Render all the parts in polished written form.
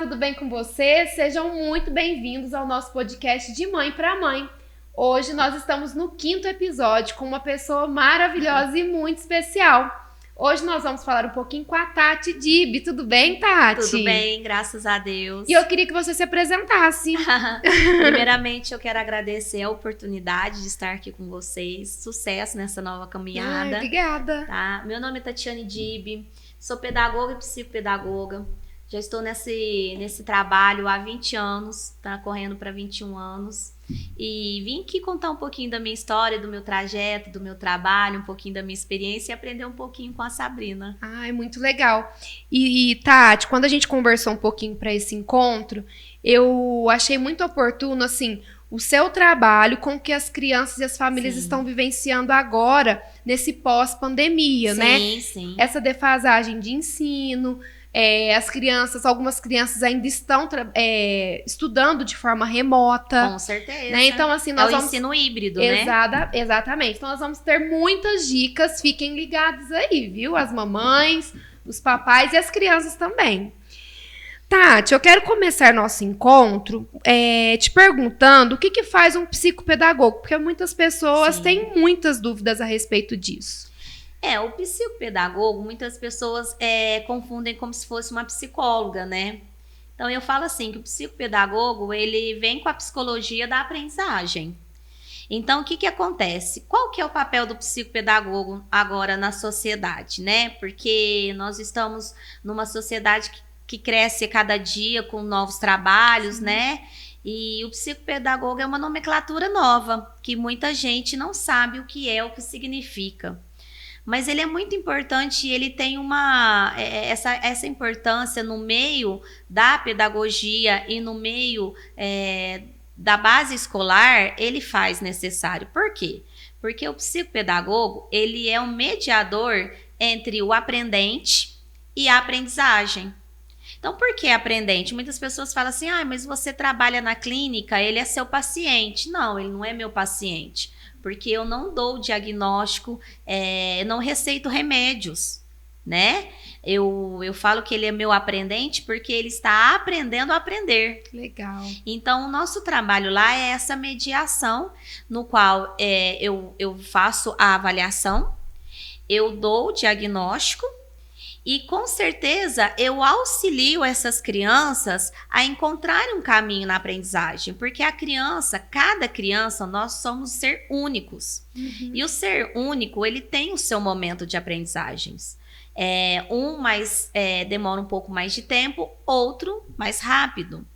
tudo bem com você? Sejam muito bem-vindos ao nosso podcast de Mãe para Mãe. Hoje nós estamos no 5º episódio com uma pessoa maravilhosa e muito especial. Hoje nós vamos falar um pouquinho com a Tati Dib. Tudo bem, Tati? Tudo bem, graças a Deus. E eu queria que você se apresentasse. Primeiramente, eu quero agradecer a oportunidade de estar aqui com vocês. Sucesso nessa nova caminhada. Obrigada. Tá? Meu nome é Tatiane Dib, sou pedagoga e psicopedagoga. Já estou nesse trabalho há 20 anos, tá correndo para 21 anos. E vim aqui contar um pouquinho da minha história, do meu trajeto, do meu trabalho, um pouquinho da minha experiência e aprender um pouquinho com a Sabrina. Ai, muito legal. E Tati, quando a gente conversou um pouquinho para esse encontro, eu achei muito oportuno, assim, o seu trabalho com o que as crianças e as famílias estão vivenciando agora, nesse pós-pandemia, né? Sim. Essa defasagem de ensino, algumas crianças ainda estão estudando de forma remota. Com certeza. Né? Então, assim, nós vamos... ensino híbrido, né? Exatamente. Então, nós vamos ter muitas dicas. Fiquem ligados aí, viu? As mamães, os papais e as crianças também. Tati, eu quero começar nosso encontro te perguntando o que faz um psicopedagogo, porque muitas pessoas têm muitas dúvidas a respeito disso. O psicopedagogo, muitas pessoas confundem como se fosse uma psicóloga, né? Então, eu falo assim, que o psicopedagogo, ele vem com a psicologia da aprendizagem. Então, o que acontece? Qual que é o papel do psicopedagogo agora na sociedade, né? Porque nós estamos numa sociedade que cresce cada dia com novos trabalhos, né? E o psicopedagogo é uma nomenclatura nova, que muita gente não sabe o que significa. Mas ele é muito importante e ele tem essa importância no meio da pedagogia e no meio da base escolar, ele faz necessário. Por quê? Porque o psicopedagogo, ele é um mediador entre o aprendente e a aprendizagem. Então, por que aprendente? Muitas pessoas falam assim, mas você trabalha na clínica, ele é seu paciente. Não, ele não é meu paciente. Porque eu não dou diagnóstico, não receito remédios, né? Eu falo que ele é meu aprendente porque ele está aprendendo a aprender. Legal. Então, o nosso trabalho lá é essa mediação, no qual eu faço a avaliação, eu dou o diagnóstico, e com certeza eu auxilio essas crianças a encontrarem um caminho na aprendizagem, porque cada criança, nós somos ser únicos. Uhum. E o ser único, ele tem o seu momento de aprendizagens. Demora um pouco mais de tempo, outro mais rápido.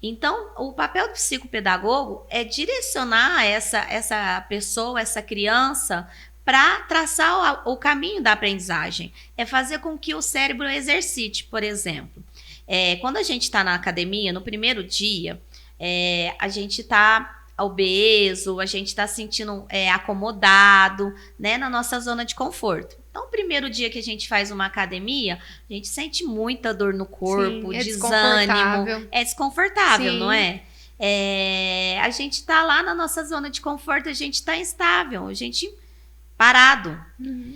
Então, o papel do psicopedagogo é direcionar essa pessoa, essa criança, para traçar o caminho da aprendizagem. É fazer com que o cérebro exercite, por exemplo. Quando a gente está na academia, no primeiro dia, a gente está obeso, a gente está sentindo acomodado, né, na nossa zona de conforto. Então, o primeiro dia que a gente faz uma academia, a gente sente muita dor no corpo, desânimo. É desconfortável, não é? A gente está lá na nossa zona de conforto, a gente está instável, a gente parado. Uhum.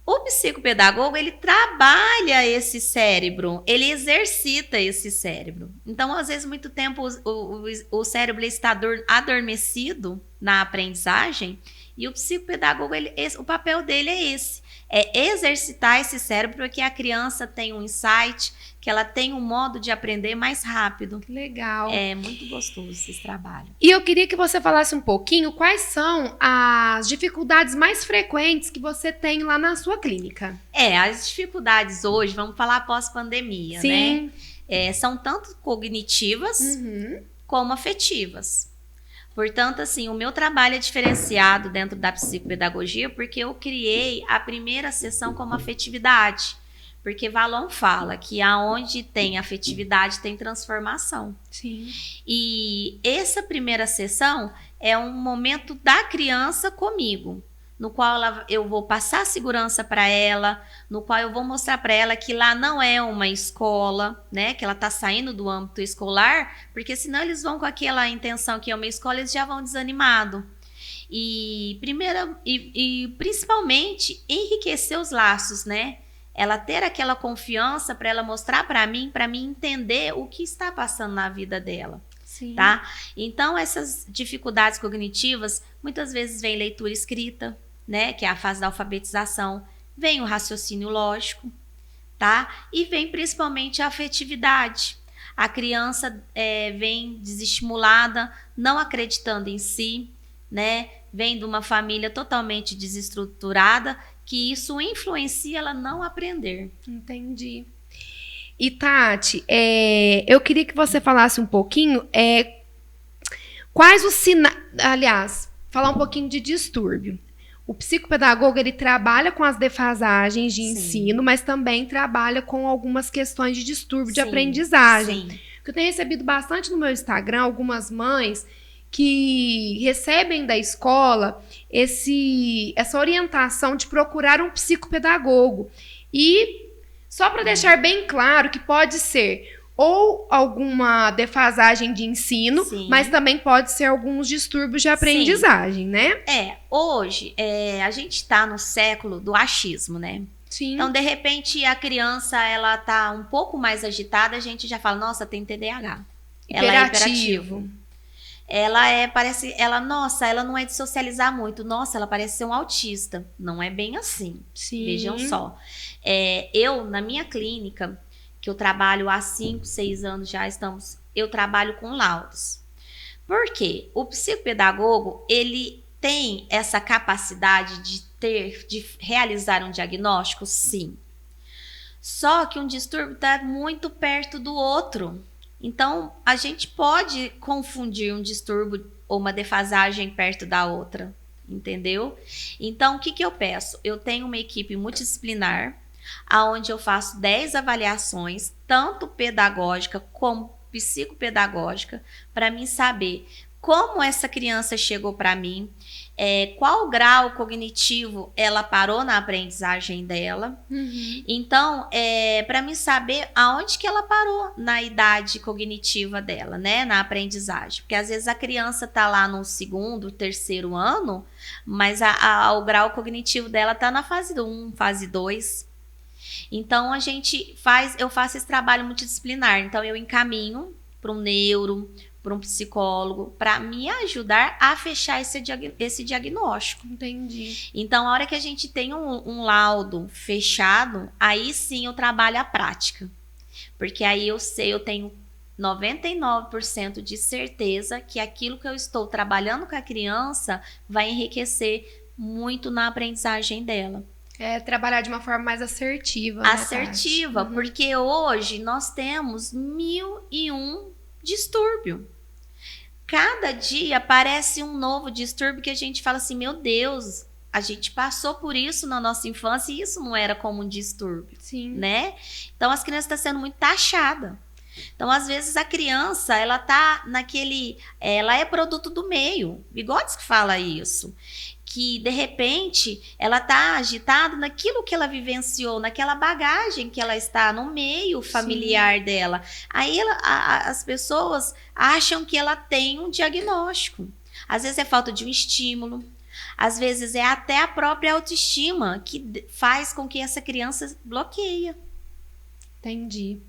O psicopedagogo, ele trabalha esse cérebro, ele exercita esse cérebro. Então, às vezes, muito tempo o cérebro está adormecido na aprendizagem, e o psicopedagogo, o papel dele é esse. É exercitar esse cérebro para que a criança tenha um insight, que ela tenha um modo de aprender mais rápido. Legal. É muito gostoso esse trabalho. E eu queria que você falasse um pouquinho quais são as dificuldades mais frequentes que você tem lá na sua clínica. As dificuldades hoje, vamos falar pós-pandemia, né? São tanto cognitivas como afetivas. Portanto, assim, o meu trabalho é diferenciado dentro da psicopedagogia porque eu criei a primeira sessão como afetividade. Porque Valon fala que aonde tem afetividade tem transformação. Sim. E essa primeira sessão é um momento da criança comigo, no qual eu vou passar segurança para ela, no qual eu vou mostrar para ela que lá não é uma escola, né? Que ela está saindo do âmbito escolar, porque senão eles vão com aquela intenção que é uma escola, eles já vão desanimados. E principalmente enriquecer os laços, né? ela ter aquela confiança para ela mostrar para mim entender o que está passando na vida dela. Sim. Tá? Então, essas dificuldades cognitivas, muitas vezes vem leitura escrita, né? Que é a fase da alfabetização, vem o raciocínio lógico, tá? E vem principalmente a afetividade. A criança vem desestimulada, não acreditando em si, né? Vem de uma família totalmente desestruturada, que isso influencia ela não aprender. Entendi. E Tati, eu queria que você falasse um pouquinho quais os sinais... Aliás, falar um pouquinho de distúrbio. O psicopedagogo, ele trabalha com as defasagens de ensino, mas também trabalha com algumas questões de distúrbio de aprendizagem. Sim. Eu tenho recebido bastante no meu Instagram algumas mães que recebem da escola essa orientação de procurar um psicopedagogo. E só para deixar bem claro que pode ser ou alguma defasagem de ensino, mas também pode ser alguns distúrbios de aprendizagem, né? Hoje a gente está no século do achismo, né? Sim. Então, de repente, a criança, ela tá um pouco mais agitada, a gente já fala, nossa, tem TDAH. Ela é hiperativo. Ela não é de socializar muito. Nossa, ela parece ser um autista. Não é bem assim. Sim. Vejam só. Eu, na minha clínica, que eu trabalho há 5, 6 anos eu trabalho com laudos. Por quê? O psicopedagogo, ele tem essa capacidade de realizar um diagnóstico? Sim. Só que um distúrbio está muito perto do outro. Então, a gente pode confundir um distúrbio ou uma defasagem perto da outra, entendeu? Então, o que eu peço? Eu tenho uma equipe multidisciplinar, onde eu faço 10 avaliações, tanto pedagógica como psicopedagógica, para mim saber como essa criança chegou para mim, qual grau cognitivo ela parou na aprendizagem dela. Uhum. Então, para mim saber aonde que ela parou na idade cognitiva dela, né, na aprendizagem. Porque às vezes a criança tá lá no 2º, 3º ano, mas o grau cognitivo dela tá na fase 1, fase 2. Então, eu faço esse trabalho multidisciplinar. Então, eu encaminho para um neuro, para um psicólogo, para me ajudar a fechar esse diagnóstico. Entendi. Então, a hora que a gente tem um laudo fechado, aí sim eu trabalho a prática. Porque aí eu tenho 99% de certeza que aquilo que eu estou trabalhando com a criança vai enriquecer muito na aprendizagem dela. Trabalhar de uma forma mais assertiva. Assertiva, né, porque hoje nós temos 1001 distúrbios. Cada dia aparece um novo distúrbio que a gente fala assim, meu Deus, a gente passou por isso na nossa infância e isso não era como um distúrbio. Sim. Né? Então, as crianças estão sendo muito taxadas. Então, às vezes, a criança, ela tá ela é produto do meio. Vygotsky que fala isso. Que, de repente, ela tá agitada naquilo que ela vivenciou, naquela bagagem que ela está no meio familiar Sim. dela. Aí as pessoas acham que ela tem um diagnóstico. Às vezes é falta de um estímulo, às vezes é até a própria autoestima que faz com que essa criança bloqueie. Entendi.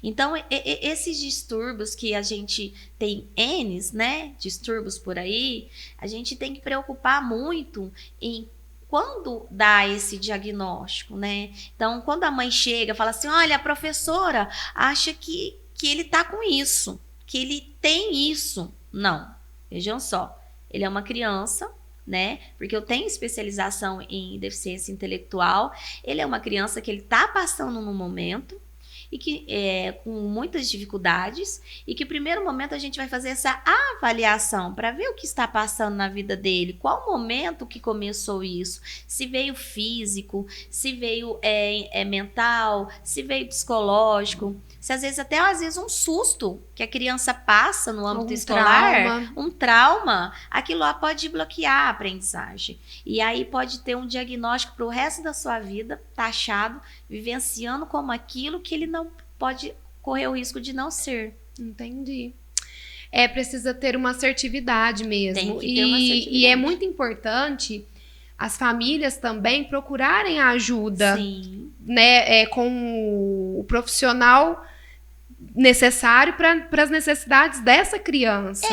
Então, esses distúrbios que a gente tem N's, né, distúrbios por aí, a gente tem que preocupar muito em quando dá esse diagnóstico, né? Então, quando a mãe chega e fala assim, olha, a professora acha que ele tá com isso, que ele tem isso. Não, vejam só, ele é uma criança, né? Porque eu tenho especialização em deficiência intelectual, ele é uma criança que ele tá passando no momento, e que com muitas dificuldades, e que no primeiro momento a gente vai fazer essa avaliação para ver o que está passando na vida dele, qual o momento que começou isso, se veio físico, se veio mental, se veio psicológico, se às vezes um susto que a criança passa no âmbito escolar, um trauma, aquilo lá pode bloquear a aprendizagem. E aí pode ter um diagnóstico para o resto da sua vida, taxado, vivenciando como aquilo que ele não pode correr o risco de não ser. Entendi. Precisa ter uma assertividade mesmo. Tem que ter uma assertividade. E é muito importante as famílias também procurarem ajuda, Sim. né, com o profissional necessário para as necessidades dessa criança.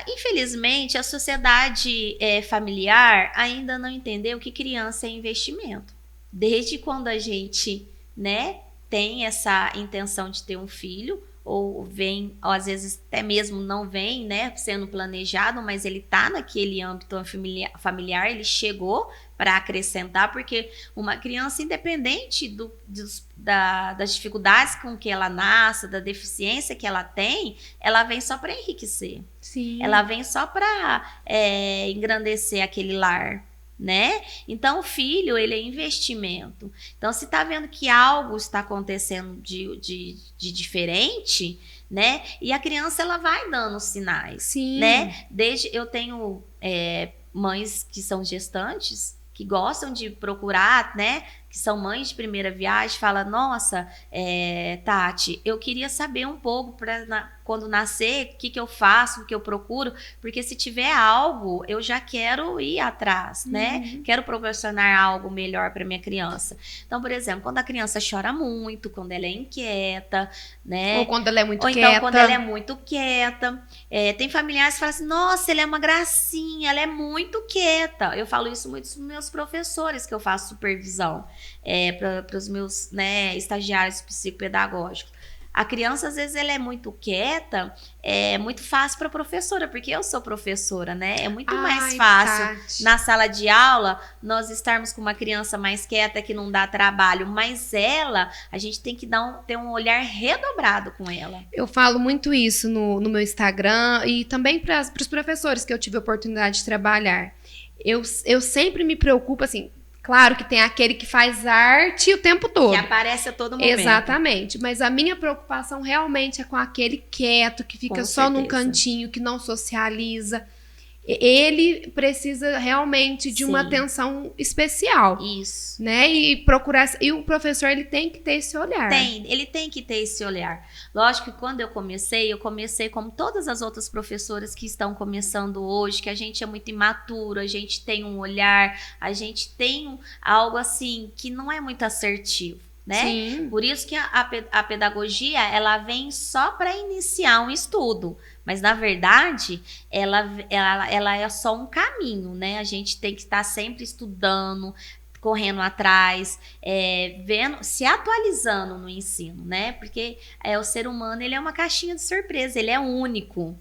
Infelizmente, a sociedade familiar ainda não entendeu que criança é investimento. Desde quando a gente, né, tem essa intenção de ter um filho, ou vem, ou às vezes até mesmo não vem, né, sendo planejado, mas ele tá naquele âmbito familiar, ele chegou para acrescentar, porque uma criança, independente das dificuldades com que ela nasce, da deficiência que ela tem, ela vem só para enriquecer. Sim. Ela vem só para engrandecer aquele lar, né? Então, o filho, ele é investimento. Então, se tá vendo que algo está acontecendo de diferente, né? E a criança, ela vai dando sinais, Sim. né? Eu tenho mães que são gestantes, que gostam de procurar, né? Que são mães de primeira viagem, fala, nossa, Tati, eu queria saber um pouco quando nascer, o que eu faço, o que eu procuro, porque se tiver algo, eu já quero ir atrás, né? Quero proporcionar algo melhor para minha criança. Então, por exemplo, quando a criança chora muito, quando ela é inquieta, né? Ou quando ela é muito quieta. Ou então, quando ela é muito quieta. Tem familiares que falam assim, nossa, ela é uma gracinha, ela é muito quieta. Eu falo isso muito com meus professores, que eu faço supervisão. Para os meus, né, estagiários psicopedagógicos. A criança, às vezes, ela é muito quieta, é muito fácil para a professora, porque eu sou professora, né? É muito mais fácil Tati, na sala de aula nós estarmos com uma criança mais quieta que não dá trabalho, mas a gente tem que ter um olhar redobrado com ela. Eu falo muito isso no meu Instagram e também para os professores que eu tive a oportunidade de trabalhar. Eu sempre me preocupo, assim, claro que tem aquele que faz arte o tempo todo. Que aparece a todo momento. Exatamente. Mas a minha preocupação realmente é com aquele quieto, que fica só num cantinho, que não socializa. Ele precisa realmente de uma atenção especial. Isso. Né? E procurar. E o professor, ele tem que ter esse olhar. Ele tem que ter esse olhar. Lógico que quando eu comecei como todas as outras professoras que estão começando hoje, que a gente é muito imaturo, a gente tem um olhar, a gente tem algo assim que não é muito assertivo, né? Sim. Por isso que a pedagogia, ela vem só para iniciar um estudo. Mas, na verdade, ela é só um caminho, né? A gente tem que estar sempre estudando, correndo atrás, se atualizando no ensino, né? Porque o ser humano, ele é uma caixinha de surpresa, ele é único.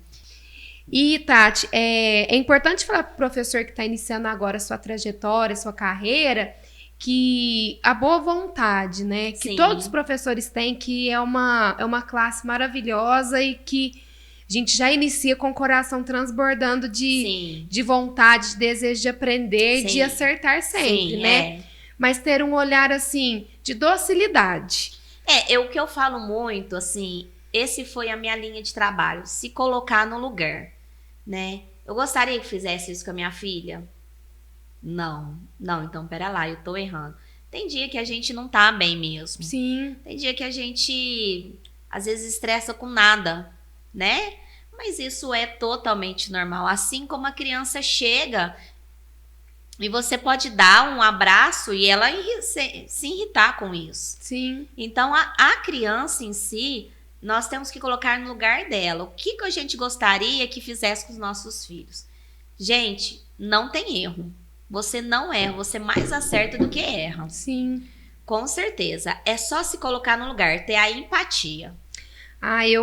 E, Tati, é importante falar para o professor que está iniciando agora a sua trajetória, sua carreira, que a boa vontade, né? Que Sim. todos os professores têm, que é uma classe maravilhosa e que a gente já inicia com o coração transbordando de vontade, de desejo de aprender, de acertar sempre, né? Mas ter um olhar, assim, de docilidade. O que eu falo muito, assim, esse foi a minha linha de trabalho, se colocar no lugar, né? Eu gostaria que fizesse isso com a minha filha? Não, então pera lá, eu tô errando. Tem dia que a gente não tá bem mesmo. Sim. Tem dia que a gente, às vezes, estressa com nada, né? Mas isso é totalmente normal. Assim como a criança chega e você pode dar um abraço e ela se irritar com isso. Sim. Então, a criança em si, nós temos que colocar no lugar dela. O que a gente gostaria que fizesse com os nossos filhos? Gente, não tem erro. Você não erra, você mais acerta do que erra. Sim. Com certeza. É só se colocar no lugar, ter a empatia.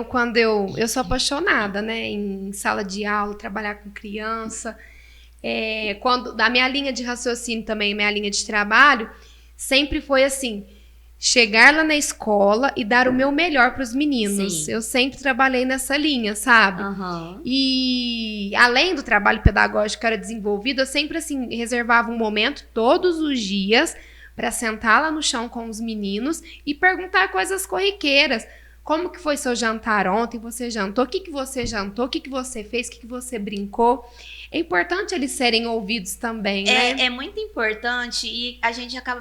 Quando eu sou apaixonada, né, em sala de aula, trabalhar com criança, quando a minha linha de raciocínio também, minha linha de trabalho, sempre foi assim, chegar lá na escola e dar o meu melhor para os meninos. Sim. Eu sempre trabalhei nessa linha, sabe? Uhum. E além do trabalho pedagógico que era desenvolvido, eu sempre assim reservava um momento todos os dias para sentar lá no chão com os meninos e perguntar coisas corriqueiras. Como que foi seu jantar ontem? Você jantou? O que você jantou? O que você fez? O que você brincou? É importante eles serem ouvidos também, né? É muito importante e a gente acaba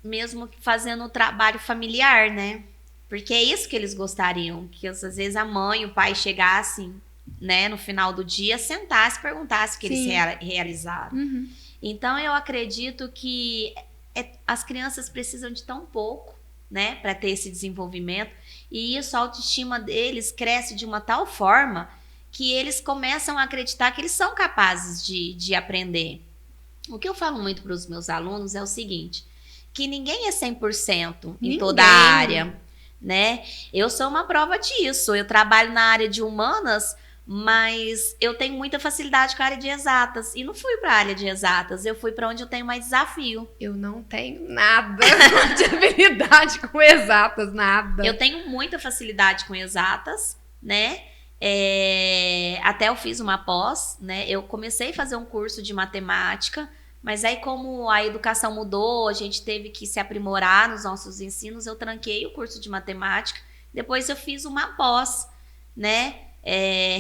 mesmo fazendo o trabalho familiar, né? Porque é isso que eles gostariam, que às vezes a mãe, o pai chegassem, né, no final do dia, sentasse e perguntasse o que eles realizaram. Uhum. Então, eu acredito que as crianças precisam de tão pouco, né, para ter esse desenvolvimento, e isso, a autoestima deles cresce de uma tal forma que eles começam a acreditar que eles são capazes de aprender. O que eu falo muito para os meus alunos é o seguinte, que ninguém é 100% em toda a área, né? Eu sou uma prova disso. Eu trabalho na área de humanas, mas eu tenho muita facilidade com a área de exatas. E não fui para a área de exatas, eu fui para onde eu tenho mais desafio. Eu não tenho nada de habilidade com exatas, nada. Eu tenho muita facilidade com exatas, né? Até eu fiz uma pós, né? Eu comecei a fazer um curso de matemática, mas aí como a educação mudou, a gente teve que se aprimorar nos nossos ensinos, eu tranquei o curso de matemática, depois eu fiz uma pós, né?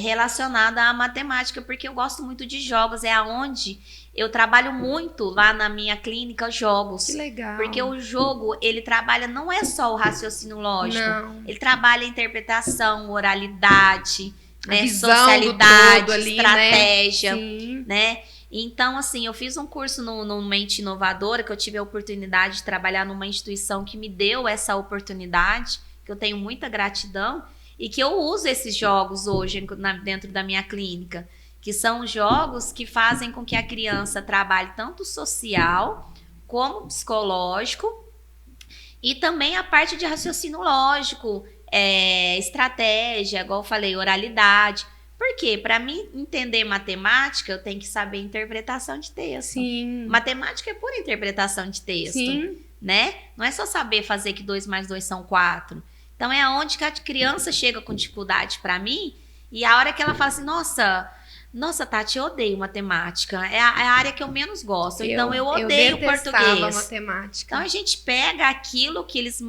Relacionada à matemática, porque eu gosto muito de jogos, é aonde eu trabalho muito lá na minha clínica jogos. Que legal. Porque o jogo, ele trabalha, não é só o raciocínio lógico, não. Ele trabalha a interpretação, oralidade, né, socialidade, ali, estratégia, né? né? Então, assim, eu fiz um curso no Mente Inovadora, que eu tive a oportunidade de trabalhar numa instituição que me deu essa oportunidade, que eu tenho muita gratidão, e que eu uso esses jogos hoje dentro da minha clínica, que são jogos que fazem com que a criança trabalhe tanto social como psicológico, e também a parte de raciocínio lógico, estratégia, igual eu falei, oralidade. Por quê? Para mim entender matemática, eu tenho que saber interpretação de texto. Sim. Matemática é pura interpretação de texto. Sim. Né? Não é só saber fazer que 2 mais 2 são 4. Então, é onde que a criança chega com dificuldade para mim, e a hora que ela fala assim, nossa, Tati, eu odeio matemática. É a área que eu menos gosto. Então, eu odeio português. Matemática. Então, a gente pega aquilo que eles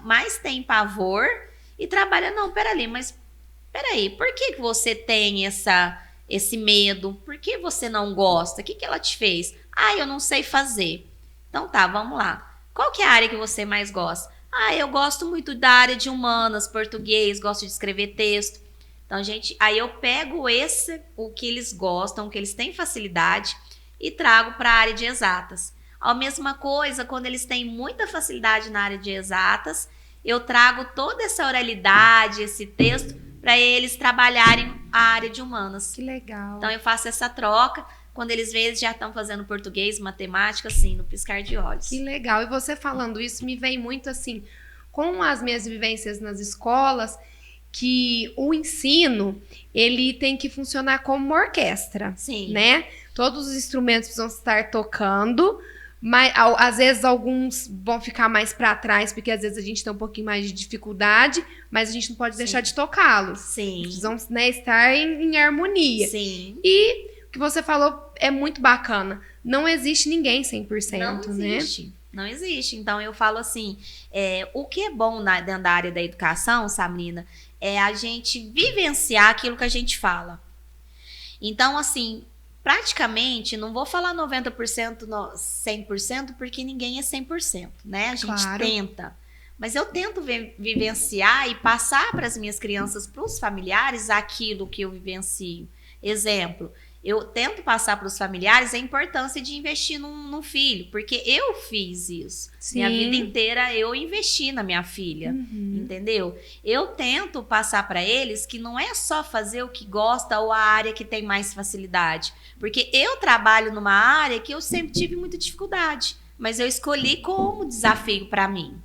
mais têm pavor e trabalha, não, peraí, por que você tem esse medo? Por que você não gosta? O que ela te fez? Eu não sei fazer. Então tá, vamos lá. Qual que é a área que você mais gosta? Eu gosto muito da área de humanas, português, gosto de escrever texto. Então, aí eu pego o que eles gostam, o que eles têm facilidade e trago para a área de exatas. A mesma coisa, quando eles têm muita facilidade na área de exatas, eu trago toda essa oralidade, esse texto, para eles trabalharem a área de humanas. Que legal. Então, eu faço essa troca. Quando eles veem, eles já estão fazendo português, matemática, assim, no piscar de olhos. Que legal. E você falando isso, me vem muito assim, com as minhas vivências nas escolas, que o ensino, ele tem que funcionar como uma orquestra. Sim. Né? Todos os instrumentos precisam estar tocando, mas às vezes alguns vão ficar mais para trás, porque às vezes a gente tem um pouquinho mais de dificuldade, mas a gente não pode deixar de tocá-los. Sim. Precisam, né, estar em harmonia. Sim. E o que você falou é muito bacana. Não existe ninguém 100%, não existe, né? Não existe. Então, eu falo assim, o que é bom dentro da área da educação, Sabrina, é a gente vivenciar aquilo que a gente fala. Então, assim, praticamente, não vou falar 90%, 100%, porque ninguém é 100%, né? A gente tenta. Mas eu tento vivenciar e passar para as minhas crianças, para os familiares, aquilo que eu vivencio. Exemplo, eu tento passar para os familiares a importância de investir num filho, porque eu fiz isso. Sim. Minha vida inteira eu investi na minha filha, entendeu? Eu tento passar para eles que não é só fazer o que gosta ou a área que tem mais facilidade, porque eu trabalho numa área que eu sempre tive muita dificuldade, mas eu escolhi como desafio para mim.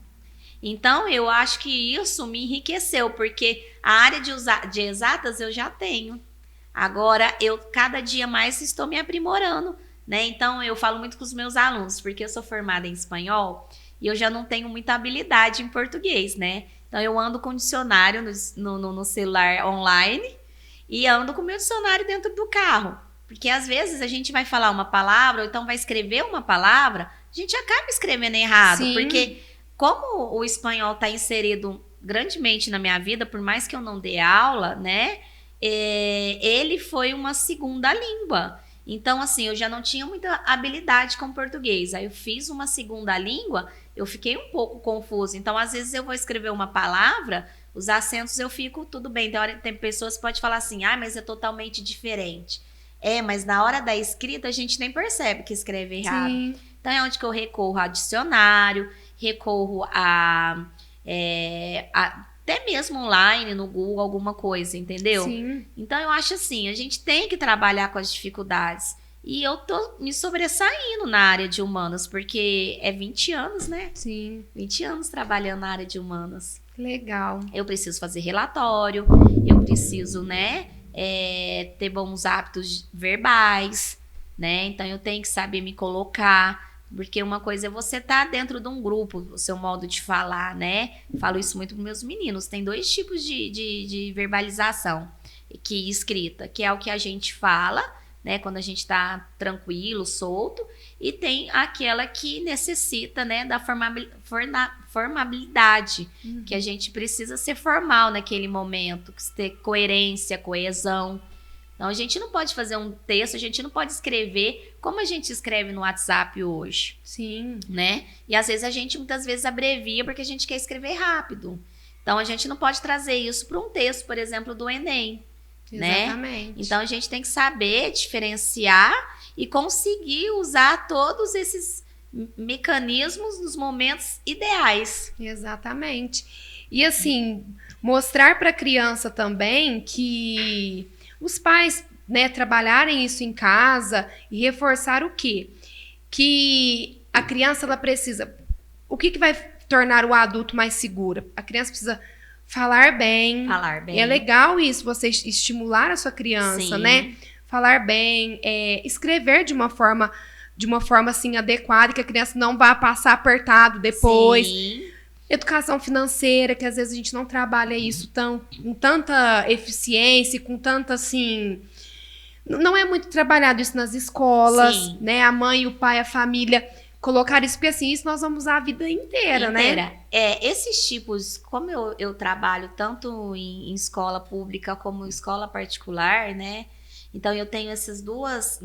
Então, eu acho que isso me enriqueceu, porque a área de exatas eu já tenho. Agora, eu cada dia mais estou me aprimorando, né? Então, eu falo muito com os meus alunos, porque eu sou formada em espanhol e eu já não tenho muita habilidade em português, né? Então, eu ando com dicionário no celular online e ando com o meu dicionário dentro do carro. Porque, às vezes, a gente vai falar uma palavra ou então vai escrever uma palavra, a gente acaba escrevendo errado. Sim. Porque, como o espanhol está inserido grandemente na minha vida, por mais que eu não dê aula, né? Ele foi uma segunda língua. Então, assim, eu já não tinha muita habilidade com português. Aí eu fiz uma segunda língua, eu fiquei um pouco confusa. Então, às vezes eu vou escrever uma palavra, os acentos eu fico tudo bem. Tem pessoas que podem falar assim, mas é totalmente diferente. Mas na hora da escrita a gente nem percebe que escreve errado. Sim. Então é onde que eu recorro a dicionário, recorro até mesmo online, no Google, alguma coisa, entendeu? Sim. Então eu acho assim, a gente tem que trabalhar com as dificuldades. E eu tô me sobressaindo na área de humanas, porque é 20 anos, né? Sim. 20 anos trabalhando na área de humanas. Legal. Eu preciso fazer relatório, eu preciso, né, ter bons hábitos verbais, né? Então eu tenho que saber me colocar, porque uma coisa é você estar dentro de um grupo, o seu modo de falar, né? Falo isso muito para meus meninos. Tem 2 tipos de verbalização que escrita, que é o que a gente fala, né? Quando a gente está tranquilo, solto, e tem aquela que necessita, né, da formabilidade, que a gente precisa ser formal naquele momento, ter coerência, coesão. Então, a gente não pode fazer um texto, a gente não pode escrever como a gente escreve no WhatsApp hoje. Sim. Né? E às vezes a gente muitas vezes abrevia porque a gente quer escrever rápido. Então, a gente não pode trazer isso para um texto, por exemplo, do Enem. Exatamente. Né? Então, a gente tem que saber diferenciar e conseguir usar todos esses mecanismos nos momentos ideais. Exatamente. E assim, mostrar para a criança também que os pais, né, trabalharem isso em casa e reforçar o quê? Que a criança, ela precisa... O que vai tornar o adulto mais segura? A criança precisa falar bem. Falar bem. E é legal isso, você estimular a sua criança, Sim. né? Falar bem, escrever de uma forma assim adequada, que a criança não vá passar apertado depois. Sim. Educação financeira, que às vezes a gente não trabalha isso com tanta eficiência, com tanta, assim... Não é muito trabalhado isso nas escolas, Sim. né? A mãe, o pai, a família colocar isso, porque assim, isso nós vamos usar a vida inteira, né? Esses tipos, como eu trabalho tanto em escola pública como em escola particular, né? Então, eu tenho esses 2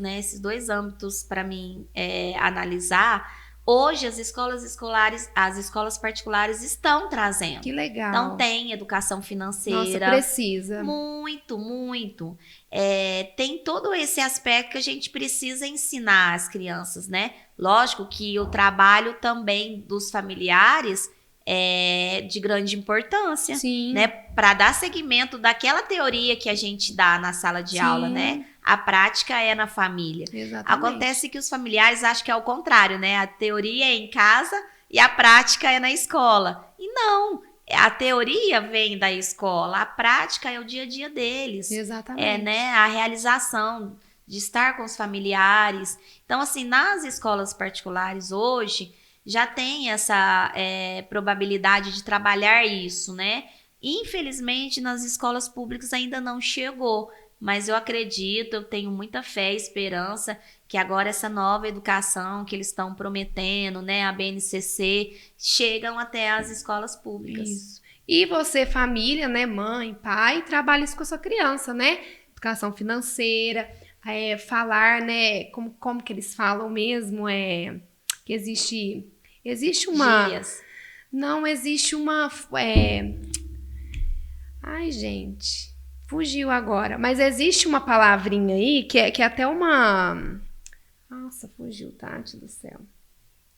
âmbitos para mim analisar. Hoje, as escolas particulares estão trazendo. Que legal. Então, tem educação financeira. Nossa, precisa. Muito, muito. Tem todo esse aspecto que a gente precisa ensinar às crianças, né? Lógico que o trabalho também dos familiares é de grande importância. Sim. Né? Para dar seguimento daquela teoria que a gente dá na sala de Sim. aula, né? A prática é na família. Exatamente. Acontece que os familiares acham que é o contrário, né? A teoria é em casa e a prática é na escola. E não, a teoria vem da escola, a prática é o dia a dia deles. Exatamente. Né? A realização de estar com os familiares. Então, assim, nas escolas particulares hoje, já tem essa probabilidade de trabalhar isso, né? Infelizmente, nas escolas públicas ainda não chegou, mas eu acredito, eu tenho muita fé e esperança que agora essa nova educação que eles estão prometendo, né, a BNCC, chegam até as escolas públicas. Isso. E você, família, né, mãe, pai, trabalha isso com a sua criança, né? Educação financeira, falar, né, como que eles falam mesmo, que existe uma... Dias. Não, existe uma... Ai, gente, fugiu agora. Mas existe uma palavrinha aí que é até uma... Nossa, fugiu, Tati do céu.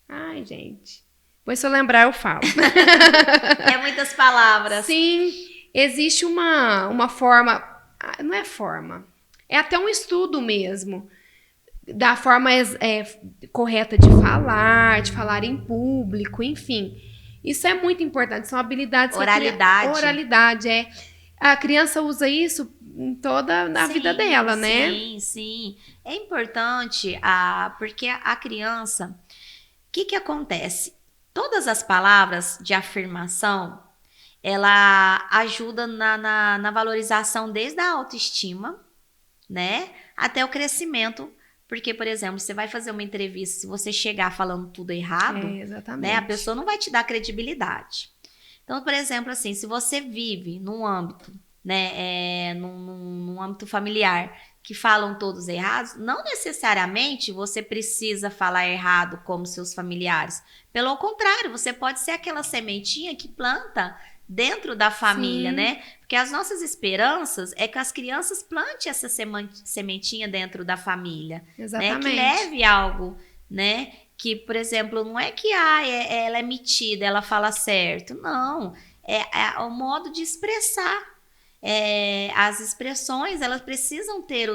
Ai, gente. Pois se eu lembrar, eu falo. Muitas palavras. Sim, existe uma forma... Não é forma. É até um estudo mesmo. Da forma correta de falar em público, enfim. Isso é muito importante, são habilidades... Oralidade. Oralidade, A criança usa isso em toda a vida dela, né? Sim, sim. É importante, porque a criança... O que acontece? Todas as palavras de afirmação, ela ajuda na valorização desde a autoestima, né? Até o crescimento. Porque, por exemplo, você vai fazer uma entrevista, se você chegar falando tudo errado, né, a pessoa não vai te dar credibilidade. Então, por exemplo, assim, se você vive num âmbito, né, num âmbito familiar, que falam todos errados, não necessariamente você precisa falar errado como seus familiares. Pelo contrário, você pode ser aquela sementinha que planta, dentro da família, Sim. né? Porque as nossas esperanças é que as crianças plantem essa sementinha dentro da família, né? Que Exatamente. leve algo, né? Que, por exemplo, não é que ela é metida, ela fala certo. Não, é o modo de expressar. As expressões, elas precisam ter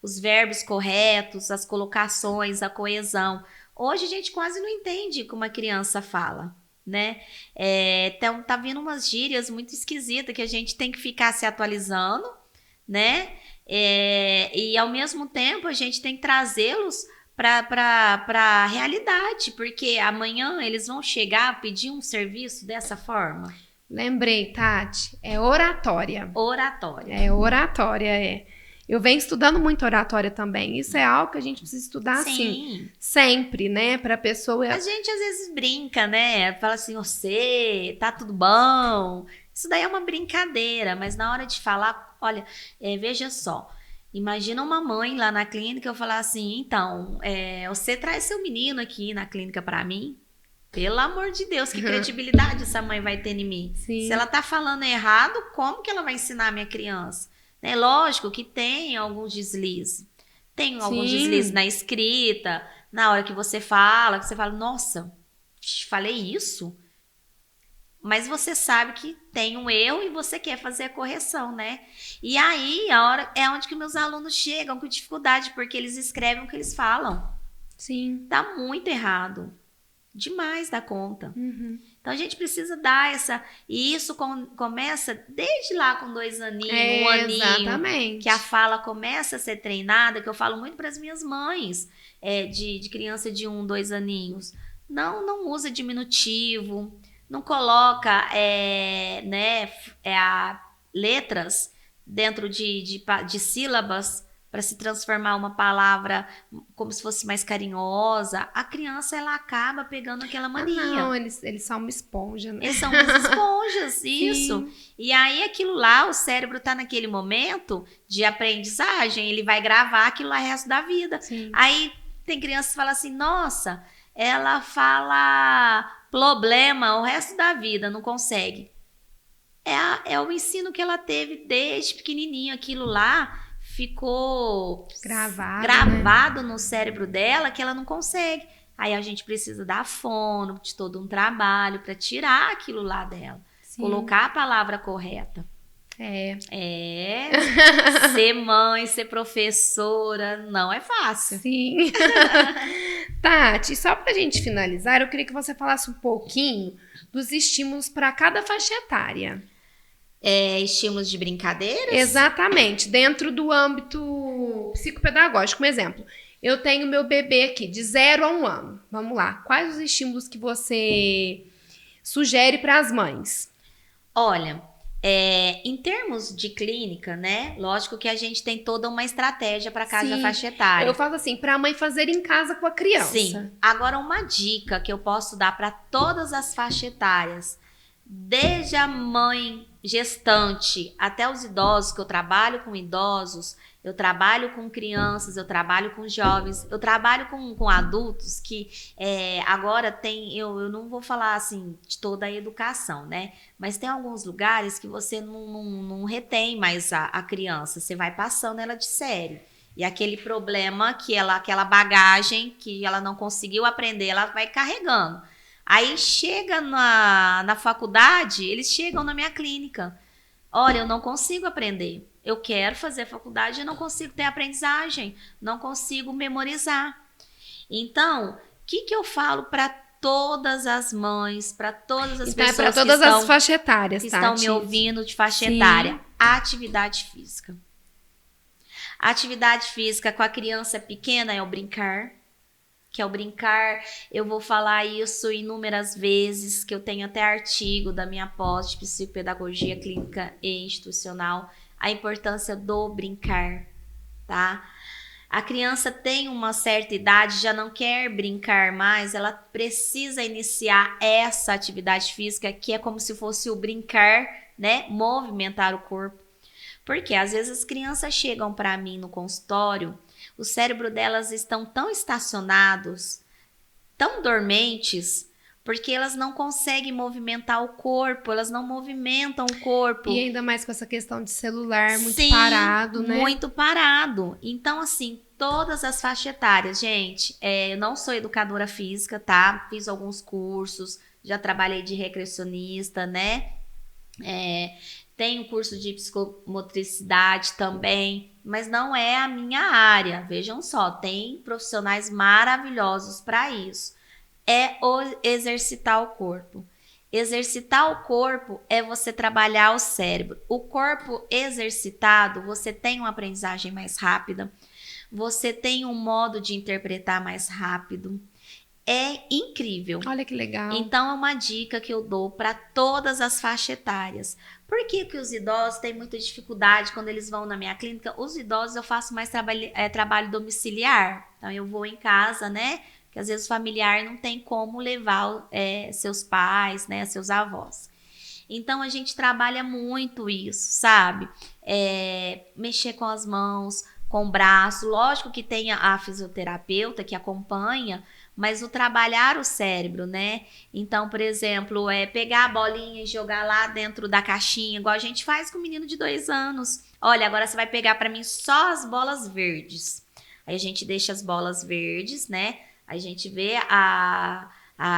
os verbos corretos, as colocações, a coesão. Hoje a gente quase não entende como a criança fala, né? Então tá vindo umas gírias muito esquisitas que a gente tem que ficar se atualizando, né? E ao mesmo tempo a gente tem que trazê-los para a realidade, porque amanhã eles vão chegar a pedir um serviço dessa forma. Lembrei, Tati, é oratória. Oratória. É oratória, é. Eu venho estudando muito oratória também. Isso é algo que a gente precisa estudar, Sim. assim, sempre, né? Pra pessoa... A gente às vezes brinca, né? Fala assim, você, tá tudo bom? Isso daí é uma brincadeira, mas na hora de falar, olha, veja só. Imagina uma mãe lá na clínica, eu falar assim, então, você traz seu menino aqui na clínica pra mim? Pelo amor de Deus, que credibilidade essa mãe vai ter em mim? Sim. Se ela tá falando errado, como que ela vai ensinar a minha criança? Né? Lógico que tem alguns deslizes. Tem alguns deslizes na escrita, na hora que você fala, nossa, falei isso? Mas você sabe que tem um erro e você quer fazer a correção, né? E aí, a hora é onde que meus alunos chegam com dificuldade, porque eles escrevem o que eles falam. Sim. Tá muito errado. Demais da conta. Uhum. Então a gente precisa dar essa... E isso começa desde lá com 2 aninhos, 1 aninho. Exatamente. Que a fala começa a ser treinada, que eu falo muito para as minhas mães de criança de 1, 2 aninhos. Não usa diminutivo, não coloca letras dentro de sílabas para se transformar uma palavra como se fosse mais carinhosa. A criança, ela acaba pegando aquela mania. Não, eles são uma esponja, né? Eles são umas esponjas, isso. Sim. E aí, aquilo lá, o cérebro tá naquele momento de aprendizagem, ele vai gravar aquilo lá o resto da vida. Sim. Aí, tem crianças que falam assim, nossa, ela fala problema o resto da vida, não consegue. É o ensino que ela teve desde pequenininho, aquilo lá ficou gravado no cérebro dela que ela não consegue. Aí a gente precisa dar fono, de todo um trabalho para tirar aquilo lá dela. Sim. Colocar a palavra correta. Ser mãe, ser professora, não é fácil. Sim. Tati, só pra gente finalizar, eu queria que você falasse um pouquinho dos estímulos para cada faixa etária. Estímulos de brincadeiras? Exatamente, dentro do âmbito psicopedagógico. Um exemplo, eu tenho meu bebê aqui de 0 a 1 ano. Vamos lá, quais os estímulos que você sugere para as mães? Olha, em termos de clínica, né? Lógico que a gente tem toda uma estratégia para cada faixa etária. Eu falo assim, para a mãe fazer em casa com a criança. Sim. Agora, uma dica que eu posso dar para todas as faixas etárias, desde a mãe gestante até os idosos, que eu trabalho com idosos, eu trabalho com crianças, eu trabalho com jovens, eu trabalho com adultos que agora tem, eu não vou falar assim de toda a educação, né? Mas tem alguns lugares que você não retém mais a criança, você vai passando ela de série. E aquele problema, aquela bagagem que ela não conseguiu aprender, ela vai carregando. Aí chega na faculdade, eles chegam na minha clínica. Olha, eu não consigo aprender. Eu quero fazer faculdade e não consigo ter aprendizagem. Não consigo memorizar. Então, o que eu falo para todas as mães, para todas as pessoas para todas as faixas etárias, que estão me ouvindo de faixa etária? Atividade física. Atividade física com a criança pequena é o brincar. Que é o brincar, eu vou falar isso inúmeras vezes, que eu tenho até artigo da minha pós de psicopedagogia clínica e institucional, a importância do brincar, tá? A criança tem uma certa idade, já não quer brincar mais, ela precisa iniciar essa atividade física, que é como se fosse o brincar, né? Movimentar o corpo. Porque às vezes as crianças chegam para mim no consultório, o cérebro delas estão tão estacionados, tão dormentes, porque elas não conseguem movimentar o corpo, elas não movimentam o corpo. E ainda mais com essa questão de celular muito Sim, parado, né? Muito parado. Então, assim, todas as faixas etárias, gente, eu não sou educadora física, tá? Fiz alguns cursos, já trabalhei de recreacionista, né? Tenho curso de psicomotricidade também, mas não é a minha área. Vejam só, tem profissionais maravilhosos para isso. É exercitar o corpo. Exercitar o corpo é você trabalhar o cérebro. O corpo exercitado, você tem uma aprendizagem mais rápida, você tem um modo de interpretar mais rápido. É incrível. Olha que legal. Então, é uma dica que eu dou para todas as faixas etárias. Por que os idosos têm muita dificuldade quando eles vão na minha clínica? Os idosos eu faço mais trabalho domiciliar. Então, eu vou em casa, né? Que às vezes o familiar não tem como levar seus pais, né? Seus avós. Então, a gente trabalha muito isso, sabe? Mexer com as mãos, com o braço. Lógico que tem a fisioterapeuta que acompanha, mas o trabalhar o cérebro, né? Então, por exemplo, pegar a bolinha e jogar lá dentro da caixinha, igual a gente faz com o menino de 2 anos. Olha, agora você vai pegar para mim só as bolas verdes. Aí a gente deixa as bolas verdes, né? Aí a gente vê a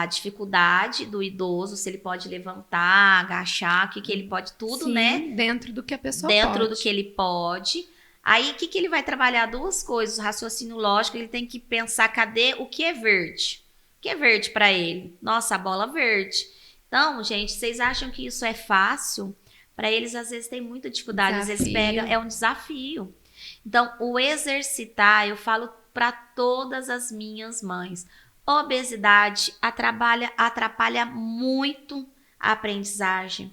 dificuldade do idoso, se ele pode levantar, agachar, o que ele pode, tudo, Sim, né? Dentro do que a pessoa Dentro pode. do que ele pode. Aí, o que ele vai trabalhar? 2 coisas. O raciocínio lógico, ele tem que pensar, cadê o que é verde? O que é verde para ele? Nossa, a bola verde. Então, gente, vocês acham que isso é fácil? Para eles, às vezes, tem muita dificuldade. Às vezes, é um desafio. Então, o exercitar, eu falo para todas as minhas mães. Obesidade atrapalha muito a aprendizagem.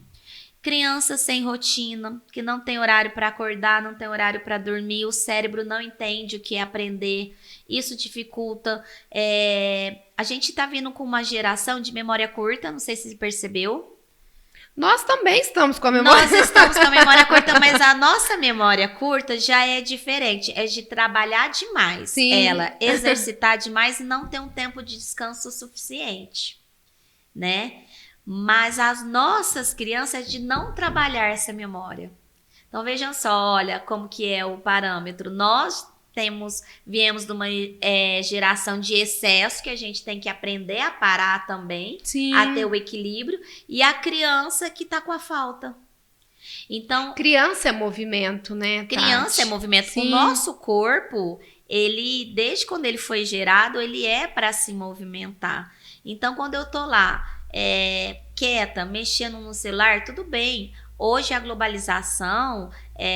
Crianças sem rotina, que não tem horário para acordar, não tem horário para dormir, o cérebro não entende o que é aprender, isso dificulta. A gente está vindo com uma geração de memória curta, não sei se você percebeu. Nós também estamos com a memória. Nós estamos com a memória curta, mas a nossa memória curta já é diferente. É de trabalhar demais. Sim. Exercitar demais e não ter um tempo de descanso suficiente, né? Mas as nossas crianças é de não trabalhar essa memória. Então, vejam só, olha como que é o parâmetro. Nós viemos de uma geração de excesso, que a gente tem que aprender a parar também, Sim. a ter o equilíbrio, e a criança que está com a falta. Então, criança é movimento, né, Tati? Criança é movimento. Sim. O nosso corpo, ele, desde quando ele foi gerado, ele é para se movimentar. Então, quando eu tô lá, quieta, mexendo no celular, tudo bem. Hoje, a globalização,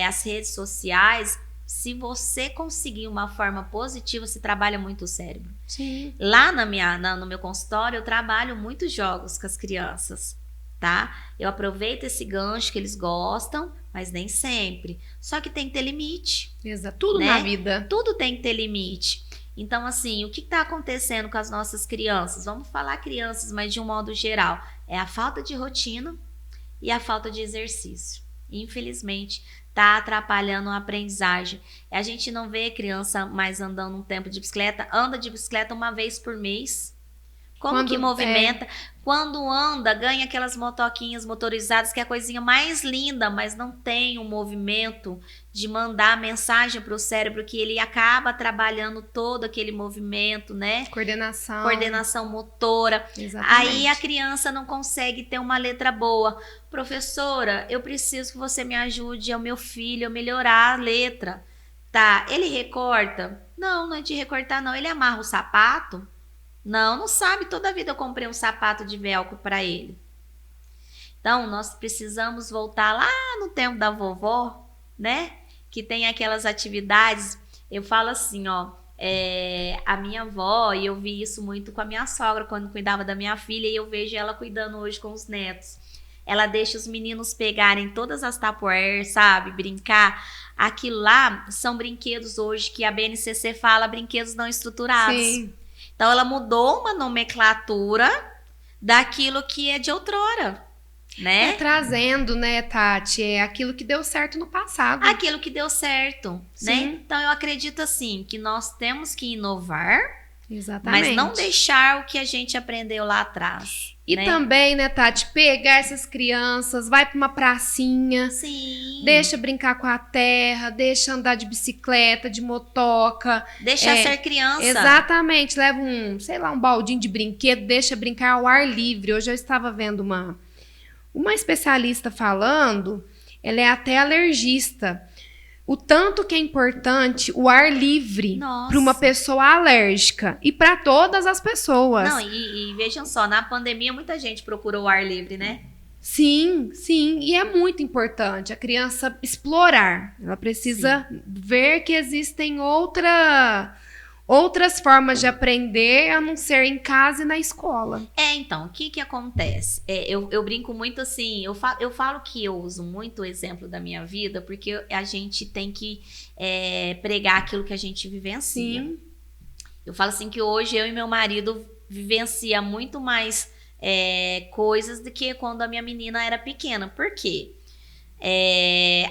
as redes sociais, se você conseguir uma forma positiva, você trabalha muito o cérebro. Sim. Lá no meu consultório, eu trabalho muitos jogos com as crianças, tá? Eu aproveito esse gancho que eles gostam, mas nem sempre. Só que tem que ter limite. Exato. Tudo, né? Na vida. Tudo tem que ter limite. Então, assim, o que está acontecendo com as nossas crianças? Vamos falar crianças, mas de um modo geral. É a falta de rotina e a falta de exercício. Infelizmente, está atrapalhando a aprendizagem. A gente não vê criança mais andando um tempo de bicicleta. Anda de bicicleta uma vez por mês. Como que movimenta? Quando anda, ganha aquelas motoquinhas motorizadas, que é a coisinha mais linda, mas não tem um movimento de mandar mensagem para o cérebro, que ele acaba trabalhando todo aquele movimento, né? Coordenação motora. Exatamente. Aí a criança não consegue ter uma letra boa. Professora, eu preciso que você me ajude ao meu filho a melhorar a letra. Tá, ele recorta? Não, não é de recortar não. Ele amarra o sapato? Não sabe. Toda a vida eu comprei um sapato de velcro para ele. Então, nós precisamos voltar lá no tempo da vovó, né? Que tem aquelas atividades. Eu falo assim, ó. A minha avó, e eu vi isso muito com a minha sogra, quando cuidava da minha filha, e eu vejo ela cuidando hoje com os netos. Ela deixa os meninos pegarem todas as Tupperware, sabe? Brincar. Aquilo lá são brinquedos hoje que a BNCC fala brinquedos não estruturados. Sim. Então, ela mudou uma nomenclatura daquilo que é de outrora, né? Trazendo, né, Tati, aquilo que deu certo no passado. Aquilo que deu certo, Sim. né? Então, eu acredito, assim, que nós temos que inovar, Exatamente. Mas não deixar o que a gente aprendeu lá atrás. E né? também, né, Tati, pegar essas crianças, vai pra uma pracinha, Sim. deixa brincar com a terra, deixa andar de bicicleta, de motoca. Deixar ser criança. Exatamente, leva um, sei lá, um baldinho de brinquedo, deixa brincar ao ar livre. Hoje eu estava vendo uma especialista falando, ela é até alergista. O tanto que é importante o ar livre para uma pessoa alérgica e para todas as pessoas. Não, e vejam só, na pandemia muita gente procurou o ar livre, né? Sim, sim, e é muito importante a criança explorar. Ela precisa ver que existem outras formas de aprender a não ser em casa e na escola. Então, o que acontece? Eu brinco muito assim, eu falo que eu uso muito o exemplo da minha vida, porque a gente tem que pregar aquilo que a gente vivencia. Sim. Eu falo assim que hoje eu e meu marido vivencia muito mais coisas do que quando a minha menina era pequena. Por quê?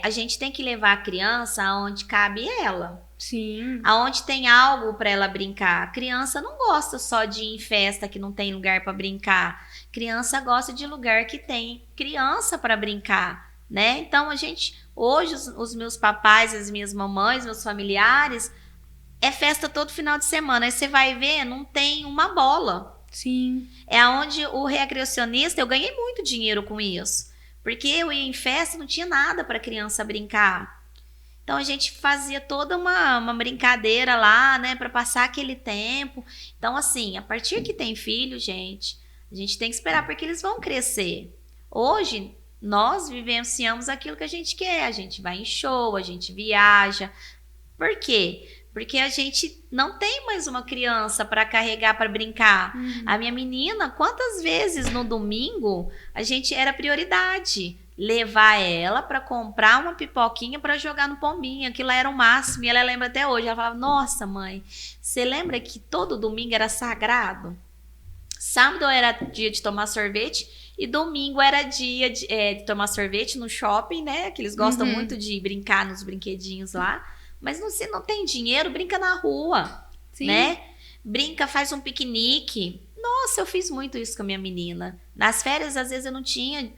A gente tem que levar a criança aonde cabe ela. Sim. Aonde tem algo para ela brincar. A criança não gosta só de ir em festa que não tem lugar para brincar. Criança gosta de lugar que tem criança para brincar, né? Então hoje os meus papais, as minhas mamães, meus familiares, é festa todo final de semana. Aí você vai ver, não tem uma bola. Sim. É onde o recreacionista, eu ganhei muito dinheiro com isso. Porque eu ia em festa, não tinha nada para criança brincar. Então a gente fazia toda uma brincadeira lá, né, para passar aquele tempo. Então assim, a partir que tem filho, gente, a gente tem que esperar porque eles vão crescer. Hoje nós vivenciamos aquilo que a gente quer, a gente vai em show, a gente viaja. Por quê? Porque a gente não tem mais uma criança para carregar, para brincar. A minha menina, quantas vezes no domingo a gente era prioridade levar ela para comprar uma pipoquinha para jogar no pombinho. Aquilo era o máximo. E ela lembra até hoje. Ela falava, nossa, mãe, você lembra que todo domingo era sagrado? Sábado era dia de tomar sorvete e domingo era dia de tomar sorvete no shopping, né? Que eles gostam muito de brincar nos brinquedinhos lá. Mas se não tem dinheiro, brinca na rua, né? Brinca, faz um piquenique. Nossa, eu fiz muito isso com a minha menina. Nas férias, às vezes, eu não tinha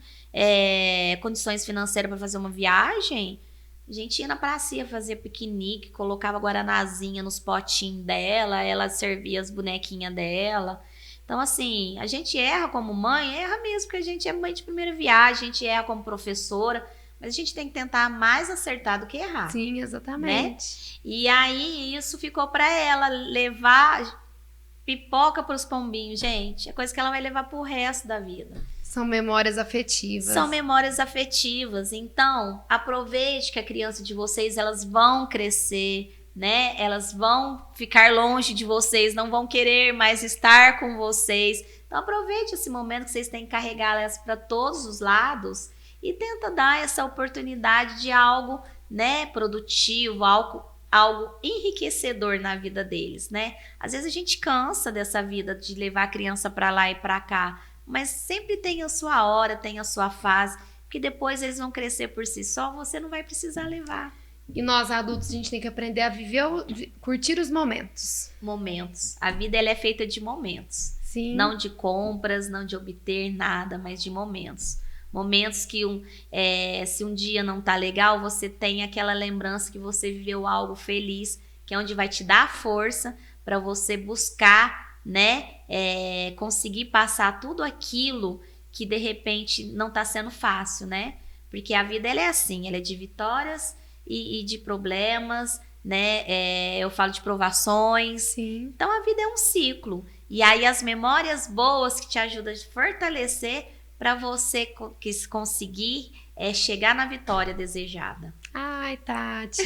condições financeiras para fazer uma viagem. A gente ia na praça, fazer piquenique, colocava guaranazinha nos potinhos dela, ela servia as bonequinhas dela. Então, assim, a gente erra como mãe, erra mesmo, porque a gente é mãe de primeira viagem, a gente erra como professora. Mas a gente tem que tentar mais acertar do que errar. Sim, exatamente. Né? E aí, isso ficou para ela levar pipoca para os pombinhos, gente. É coisa que ela vai levar pro resto da vida. São memórias afetivas. São memórias afetivas. Então, aproveite que a criança de vocês, elas vão crescer, né? Elas vão ficar longe de vocês, não vão querer mais estar com vocês. Então, aproveite esse momento que vocês têm que carregar elas para todos os lados. E tenta dar essa oportunidade de algo, né, produtivo, algo enriquecedor na vida deles, né? Às vezes a gente cansa dessa vida de levar a criança para lá e para cá, mas sempre tem a sua hora, tem a sua fase, que depois eles vão crescer por si só, você não vai precisar levar. E nós adultos a gente tem que aprender a viver, curtir os momentos. Momentos. A vida ela é feita de momentos. Sim. Não de compras, não de obter nada, mas de momentos. Momentos que se um dia não tá legal, você tem aquela lembrança que você viveu algo feliz, que é onde vai te dar força para você buscar, né, conseguir passar tudo aquilo que de repente não tá sendo fácil, né? Porque a vida ela é assim, ela é de vitórias e de problemas, né? Eu falo de provações. Sim. Então a vida é um ciclo. E aí as memórias boas que te ajudam a fortalecer para você conseguir chegar na vitória desejada. Ai, Tati,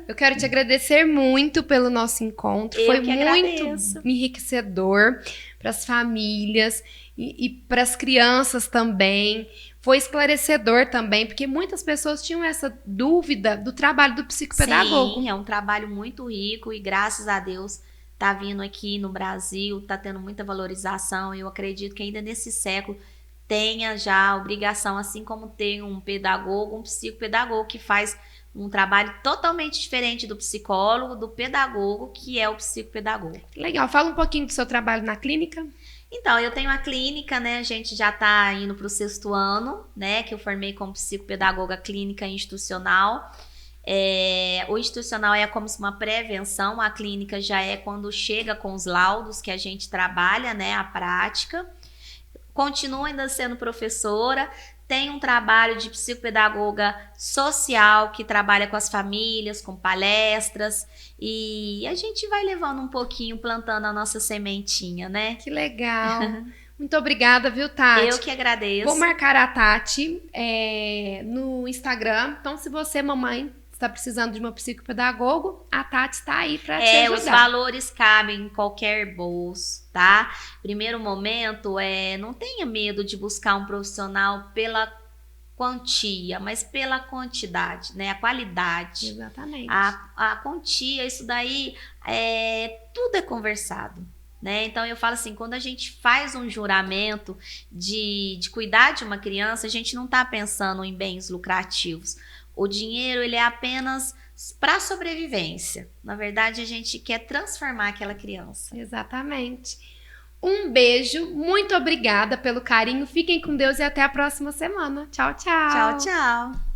eu quero te agradecer muito pelo nosso encontro. Foi muito enriquecedor para as famílias e para as crianças também. Foi esclarecedor também, porque muitas pessoas tinham essa dúvida do trabalho do psicopedagogo. Sim, é um trabalho muito rico e graças a Deus tá vindo aqui no Brasil, tá tendo muita valorização. Eu acredito que ainda nesse século tenha já a obrigação, assim como tem um pedagogo, um psicopedagogo que faz um trabalho totalmente diferente do psicólogo, do pedagogo, que é o psicopedagogo. Legal. Fala um pouquinho do seu trabalho na clínica. Então, eu tenho a clínica, né? A gente já está indo para o 6º ano, né? Que eu formei como psicopedagoga clínica institucional. O institucional é como se uma prevenção, a clínica já é quando chega com os laudos que a gente trabalha, né? A prática. Continuo ainda sendo professora. Tem um trabalho de psicopedagoga social que trabalha com as famílias, com palestras, e a gente vai levando um pouquinho, plantando a nossa sementinha, né? Que legal. Muito obrigada, viu, Tati? Eu que agradeço. Vou marcar a Tati no Instagram. Então, se você, mamãe, está precisando de uma psicopedagogo, a Tati está aí para te ajudar. Os valores cabem em qualquer bolso, tá? Primeiro momento, não tenha medo de buscar um profissional pela quantia, mas pela quantidade, né? A qualidade. Exatamente. A quantia, isso daí, tudo é conversado. Né? Então eu falo assim, quando a gente faz um juramento de cuidar de uma criança, a gente não está pensando em bens lucrativos. O dinheiro, ele é apenas para sobrevivência. Na verdade, a gente quer transformar aquela criança. Exatamente. Um beijo, muito obrigada pelo carinho. Fiquem com Deus e até a próxima semana. Tchau, tchau. Tchau, tchau.